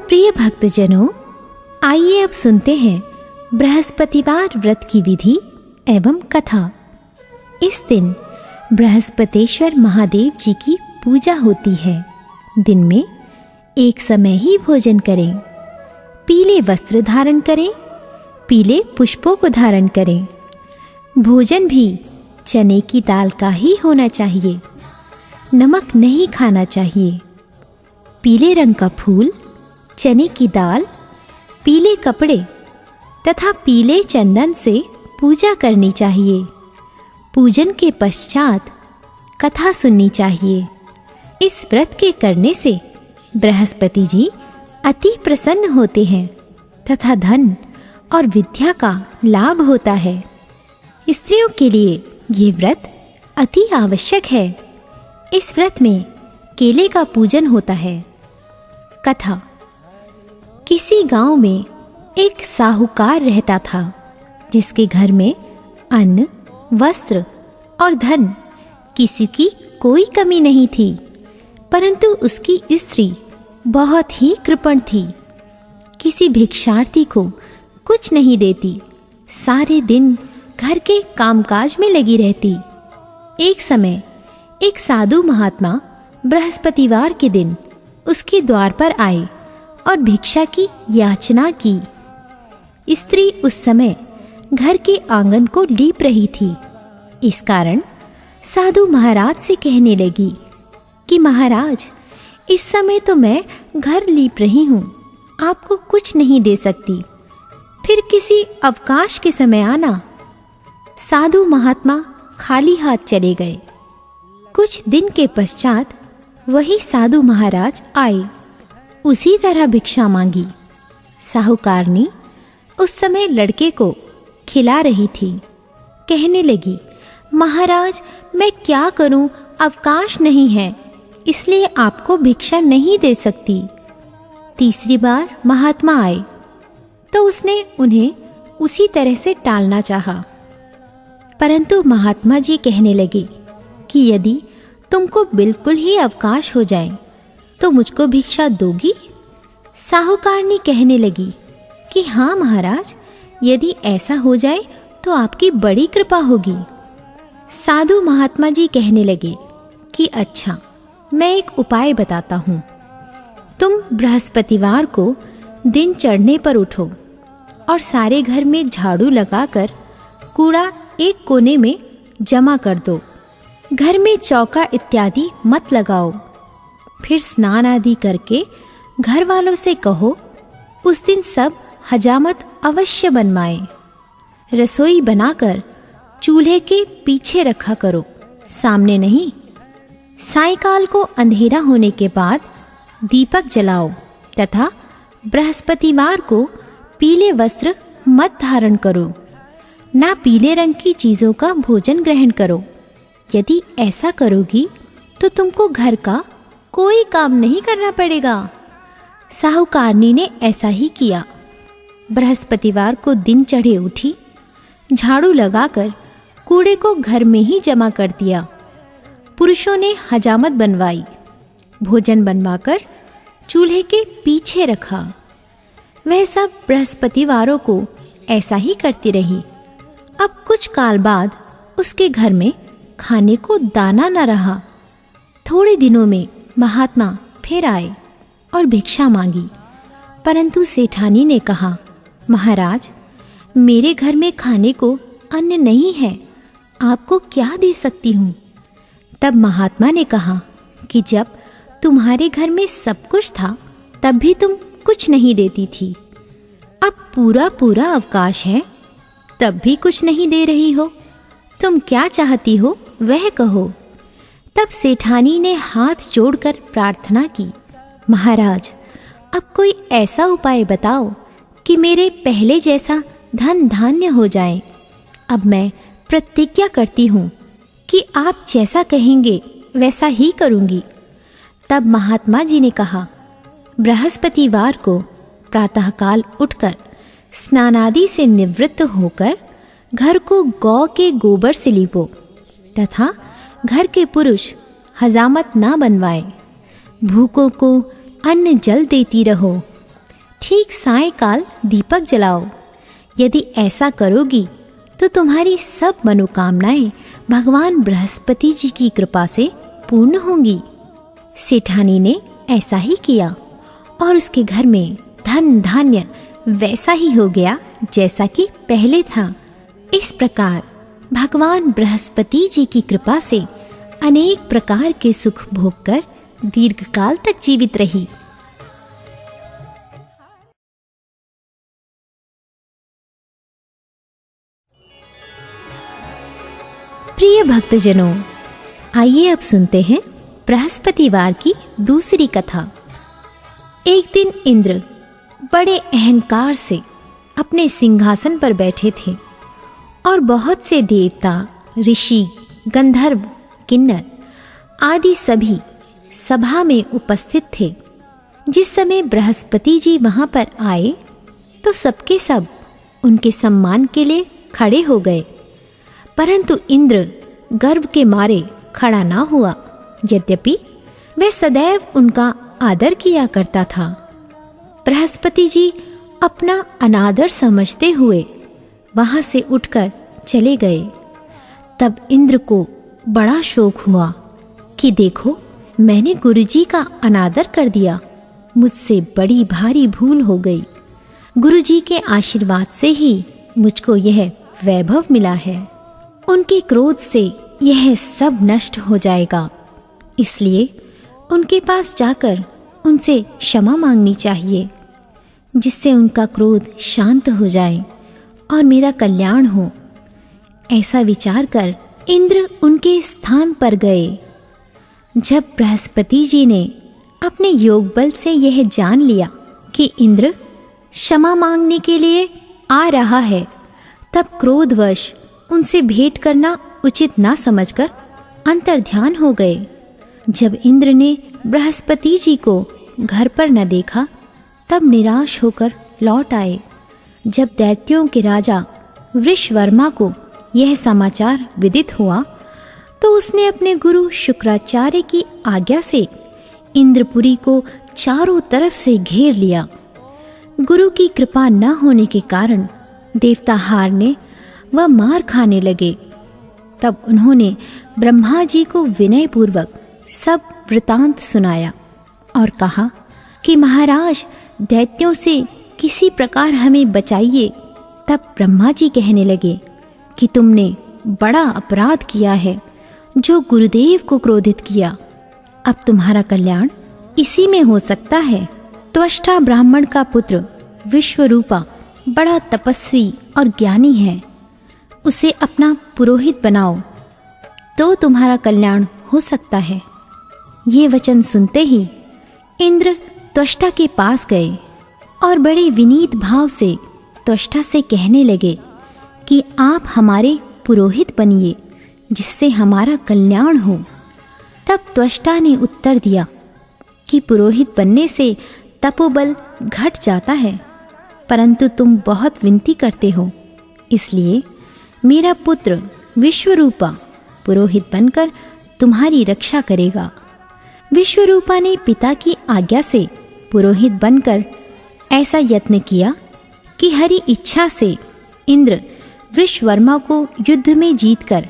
प्रिय भक्तजनों, आइए अब सुनते हैं बृहस्पतिवार व्रत की विधि एवं कथा। इस दिन बृहस्पतेश्वर महादेव जी की पूजा होती है। दिन में एक समय ही भोजन करें, पीले वस्त्र धारण करें, पीले पुष्पों को धारण करें। भोजन भी चने की दाल का ही होना चाहिए, नमक नहीं खाना चाहिए। पीले रंग का फूल, चने की दाल, पीले कपड़े तथा पीले चंदन से पूजा करनी चाहिए। पूजन के पश्चात कथा सुननी चाहिए। इस व्रत के करने से बृहस्पति जी अति प्रसन्न होते हैं तथा धन और विद्या का लाभ होता है। स्त्रियों के लिए ये व्रत अति आवश्यक है। इस व्रत में केले का पूजन होता है। कथा। किसी गांव में एक साहूकार रहता था, जिसके घर में अन्न, वस्त्र और धन किसी की कोई कमी नहीं थी, परंतु उसकी स्त्री बहुत ही कृपण थी। किसी भिक्षार्थी को कुछ नहीं देती, सारे दिन घर के कामकाज में लगी रहती। एक समय एक साधु महात्मा बृहस्पतिवार के दिन उसके द्वार पर आए और भिक्षा की याचना की। स्त्री उस समय घर के आंगन को लीप रही थी। इस कारण साधु महाराज से कहने लगी कि महाराज, इस समय तो मैं घर लीप रही हूँ, आपको कुछ नहीं दे सकती, फिर किसी अवकाश के समय आना। साधु महात्मा खाली हाथ चले गए। कुछ दिन के पश्चात वही साधु महाराज आए, उसी तरह भिक्षा मांगी। साहूकारनी उस समय लड़के को खिला रही थी। कहने लगी, महाराज, मैं क्या करूं, अवकाश नहीं है, इसलिए आपको भिक्षा नहीं दे सकती। तीसरी बार महात्मा आए तो उसने उन्हें उसी तरह से टालना चाहा, परंतु महात्मा जी कहने लगे कि यदि तुमको बिल्कुल ही अवकाश हो जाए तो मुझको भिक्षा दोगी? साहूकारनी कहने लगी कि हाँ महाराज, यदि ऐसा हो जाए तो आपकी बड़ी कृपा होगी। साधु महात्मा जी कहने लगे कि अच्छा, मैं एक उपाय बताता हूँ। तुम बृहस्पतिवार को दिन चढ़ने पर उठो और सारे घर में झाड़ू लगाकर कूड़ा एक कोने में जमा कर दो। घर में चौका इत्यादि मत लगाओ। फिर स्नान आदि करके घर वालों से कहो उस दिन सब हजामत अवश्य बनवाएं। रसोई बनाकर चूल्हे के पीछे रखा करो, सामने नहीं। सायंकाल को अंधेरा होने के बाद दीपक जलाओ तथा बृहस्पतिवार को पीले वस्त्र मत धारण करो, ना पीले रंग की चीज़ों का भोजन ग्रहण करो। यदि ऐसा करोगी तो तुमको घर का कोई काम नहीं करना पड़ेगा। साहूकारनी ने ऐसा ही किया। बृहस्पतिवार को दिन चढ़े उठी, झाड़ू लगाकर कूड़े को घर में ही जमा कर दिया। पुरुषों ने हजामत बनवाई, भोजन बनवाकर चूल्हे के पीछे रखा। वह सब बृहस्पतिवारों को ऐसा ही करती रही। अब कुछ काल बाद उसके घर में खाने को दाना न रहा। थोड़े दिनों में महात्मा फिर आए और भिक्षा मांगी, परंतु सेठानी ने कहा, महाराज, मेरे घर में खाने को अन्न नहीं है, आपको क्या दे सकती हूँ? तब महात्मा ने कहा कि जब तुम्हारे घर में सब कुछ था तब भी तुम कुछ नहीं देती थी। अब पूरा पूरा अवकाश है, तब भी कुछ नहीं दे रही हो। तुम क्या चाहती हो वह कहो। तब सेठानी ने हाथ जोड़कर प्रार्थना की, महाराज, अब कोई ऐसा उपाय बताओ कि मेरे पहले जैसा धन धान्य हो जाए। अब मैं प्रतिज्ञा करती हूँ कि आप जैसा कहेंगे वैसा ही करूँगी। तब महात्मा जी ने कहा, बृहस्पतिवार को प्रातःकाल उठकर स्नानादि से निवृत्त होकर घर को गौ के गोबर से लीपो तथा घर के पुरुष हजामत ना बनवाए। भूखों को अन्न जल देती रहो ठीक सायंकाल दीपक जलाओ। यदि ऐसा करोगी तो तुम्हारी सब मनोकामनाएं भगवान बृहस्पति जी की कृपा से पूर्ण होंगी। सेठानी ने ऐसा ही किया और उसके घर में धन धान्य वैसा ही हो गया जैसा कि पहले था। इस प्रकार भगवान बृहस्पति जी की कृपा से अनेक प्रकार के सुख भोग कर दीर्घकाल तक जीवित रही। प्रिय भक्तजनों, आइए अब सुनते हैं बृहस्पतिवार की दूसरी कथा। एक दिन इंद्र बड़े अहंकार से अपने सिंहासन पर बैठे थे और बहुत से देवता, ऋषि, गंधर्व, किन्नर आदि सभी सभा में उपस्थित थे। जिस समय बृहस्पति जी वहां पर आए तो सबके सब उनके सम्मान के लिए खड़े हो गए, परंतु इंद्र गर्व के मारे खड़ा ना हुआ, यद्यपि वह सदैव उनका आदर किया करता था। बृहस्पति जी अपना अनादर समझते हुए वहां से उठकर चले गए। तब इंद्र को बड़ा शोक हुआ कि देखो, मैंने गुरुजी का अनादर कर दिया, मुझसे बड़ी भारी भूल हो गई। गुरुजी के आशीर्वाद से ही मुझको यह वैभव मिला है। उनके क्रोध से यह सब नष्ट हो जाएगा, इसलिए उनके पास जाकर उनसे क्षमा मांगनी चाहिए, जिससे उनका क्रोध शांत हो जाए और मेरा कल्याण हो। ऐसा विचार कर इंद्र उनके स्थान पर गए। जब बृहस्पति जी ने अपने योग बल से यह जान लिया कि इंद्र क्षमा मांगने के लिए आ रहा है, तब क्रोधवश उनसे भेंट करना उचित ना समझकर अंतर्ध्यान हो गए। जब इंद्र ने बृहस्पति जी को घर पर न देखा, तब निराश होकर लौट आए। जब दैत्यों के राजा वृषवर्मा को यह समाचार विदित हुआ, तो उसने अपने गुरु शुक्राचार्य की आज्ञा से इंद्रपुरी को चारों तरफ से घेर लिया। गुरु की कृपा न होने के कारण देवता हारने व मार खाने लगे। तब उन्होंने ब्रह्मा जी को विनयपूर्वक सब वृतांत सुनाया और कहा कि महाराज, दैत्यों से किसी प्रकार हमें बचाइए। तब ब्रह्मा जी कहने लगे कि तुमने बड़ा अपराध किया है, जो गुरुदेव को क्रोधित किया। अब तुम्हारा कल्याण इसी में हो सकता है। त्वष्टा ब्राह्मण का पुत्र विश्वरूपा बड़ा तपस्वी और ज्ञानी है, उसे अपना पुरोहित बनाओ तो तुम्हारा कल्याण हो सकता है। ये वचन सुनते ही इंद्र त्वष्टा के पास गए और बड़े विनीत भाव से त्वष्टा से कहने लगे कि आप हमारे पुरोहित बनिए, जिससे हमारा कल्याण हो। तब त्वष्टा ने उत्तर दिया कि पुरोहित बनने से तपोबल घट जाता है, परंतु तुम बहुत विनती करते हो, इसलिए मेरा पुत्र विश्वरूपा पुरोहित बनकर तुम्हारी रक्षा करेगा। विश्वरूपा ने पिता की आज्ञा से पुरोहित बनकर ऐसा यत्न किया कि हरि इच्छा से इंद्र वृषवर्मा को युद्ध में जीतकर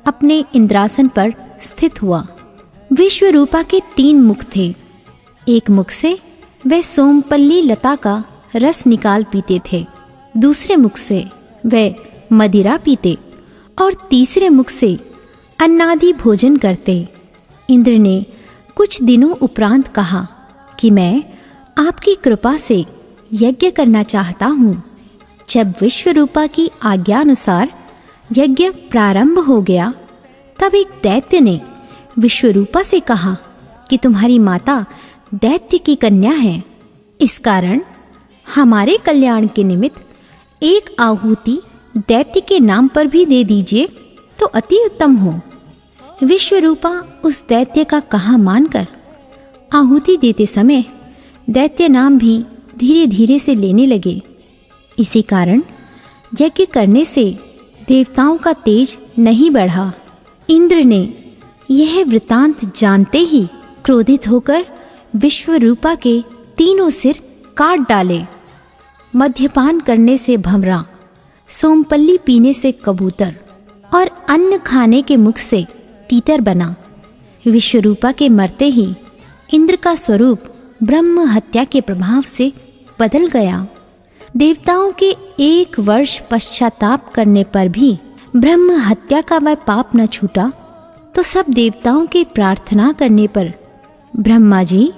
अपने इंद्रासन पर स्थित हुआ। विश्वरूपा के 3 मुख थे। एक मुख से वह सोमपल्ली लता का रस निकाल पीते थे, दूसरे मुख से वह मदिरा पीते और तीसरे मुख से अन्नादि भोजन करते। इंद्र ने कुछ दिनों उपरांत कहा कि मैं आपकी कृपा से यज्ञ करना चाहता हूँ। जब विश्वरूपा की आज्ञानुसार यज्ञ प्रारंभ हो गया, तब एक दैत्य ने विश्वरूपा से कहा कि तुम्हारी माता दैत्य की कन्या है, इस कारण हमारे कल्याण के निमित्त एक आहुति दैत्य के नाम पर भी दे दीजिए तो अति उत्तम हो। विश्वरूपा उस दैत्य का कहा मानकर आहुति देते समय दैत्य नाम भी धीरे धीरे से लेने लगे। इसी कारण यज्ञ करने से देवताओं का तेज नहीं बढ़ा। इंद्र ने यह वृतांत जानते ही क्रोधित होकर विश्वरूपा के 3 सिर काट डाले मद्यपान करने से भंवरा, सोमपल्ली पीने से कबूतर और अन्न खाने के मुख से तीतर बना। विश्वरूपा के मरते ही इंद्र का स्वरूप ब्रह्म हत्या के प्रभाव से बदल गया। देवताओं के 1 वर्ष पश्चाताप करने पर भी ब्रह्म हत्या का वह पाप न छूटा, तो सब देवताओं के प्रार्थना करने पर ब्रह्मा जी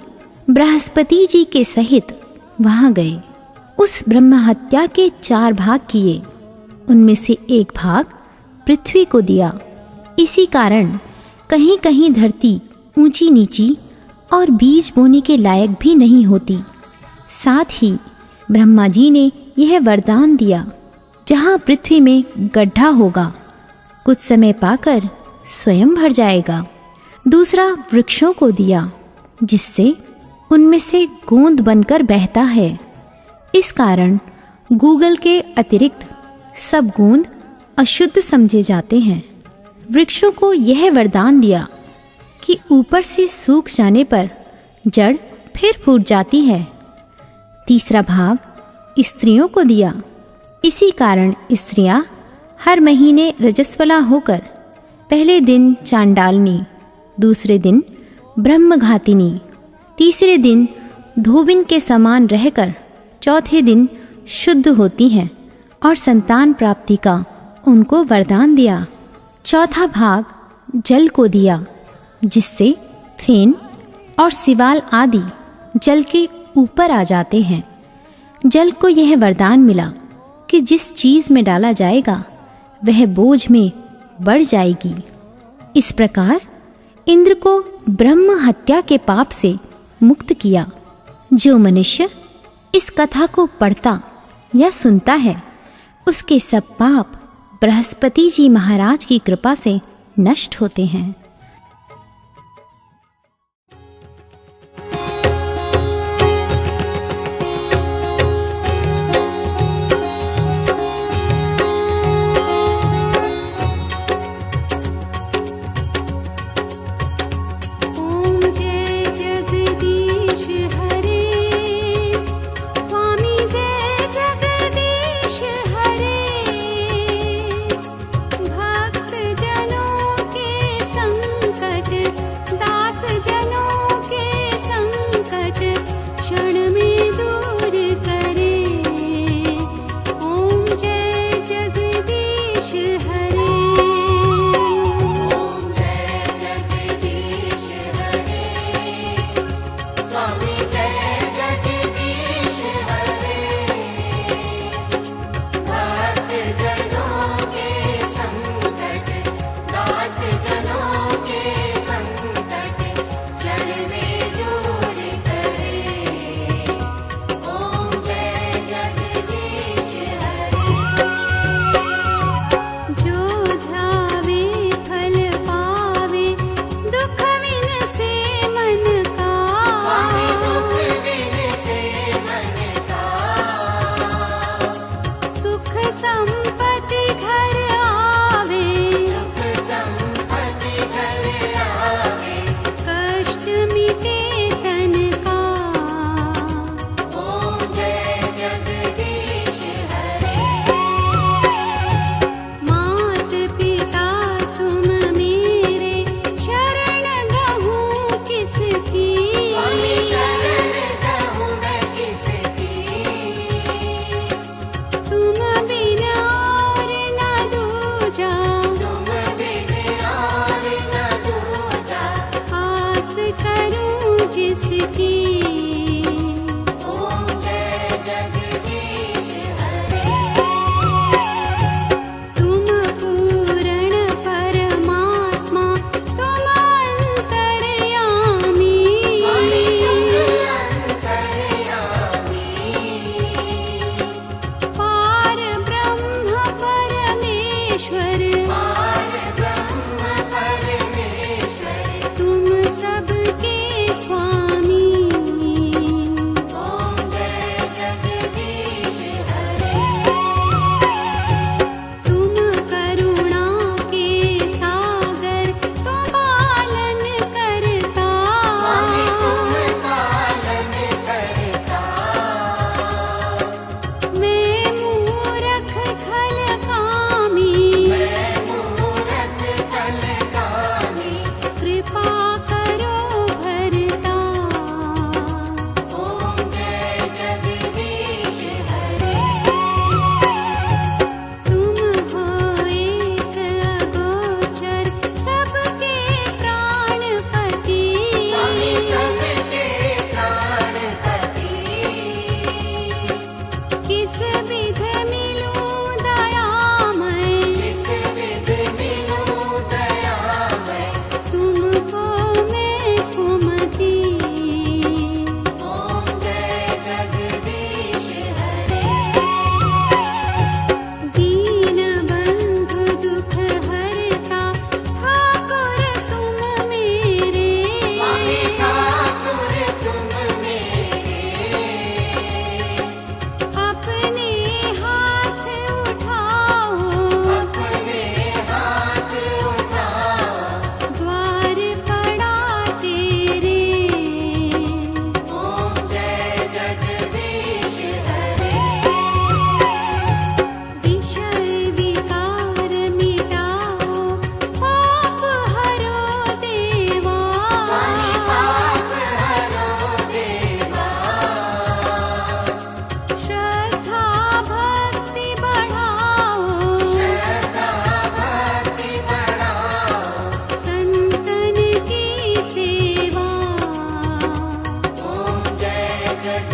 बृहस्पति जी के सहित वहां गए। उस ब्रह्म हत्या के 4 भाग किए, उनमें से 1 भाग पृथ्वी को दिया। इसी कारण कहीं कहीं धरती ऊंची नीची और बीज बोने के लायक भी नहीं होती। साथ ही ब्रह्मा जी ने यह वरदान दिया, जहाँ पृथ्वी में गड्ढा होगा कुछ समय पाकर स्वयं भर जाएगा। दूसरा वृक्षों को दिया, जिससे उनमें से गोंद बनकर बहता है। इस कारण गूगल के अतिरिक्त सब गोंद अशुद्ध समझे जाते हैं। वृक्षों को यह वरदान दिया कि ऊपर से सूख जाने पर जड़ फिर फूट जाती है। तीसरा भाग स्त्रियों को दिया। इसी कारण स्त्रियां हर महीने रजस्वला होकर पहले दिन चांडालनी, दूसरे दिन ब्रह्मघातिनी, तीसरे दिन धोबिन के समान रहकर चौथे दिन शुद्ध होती हैं और संतान प्राप्ति का उनको वरदान दिया। चौथा भाग जल को दिया, जिससे फेन और सिवाल आदि जल के ऊपर आ जाते हैं। जल को यह वरदान मिला कि जिस चीज़ में डाला जाएगा वह बोझ में बढ़ जाएगी। इस प्रकार इंद्र को ब्रह्म हत्या के पाप से मुक्त किया। जो मनुष्य इस कथा को पढ़ता या सुनता है, उसके सब पाप बृहस्पति जी महाराज की कृपा से नष्ट होते हैं। तुम सबके स्वामी। जग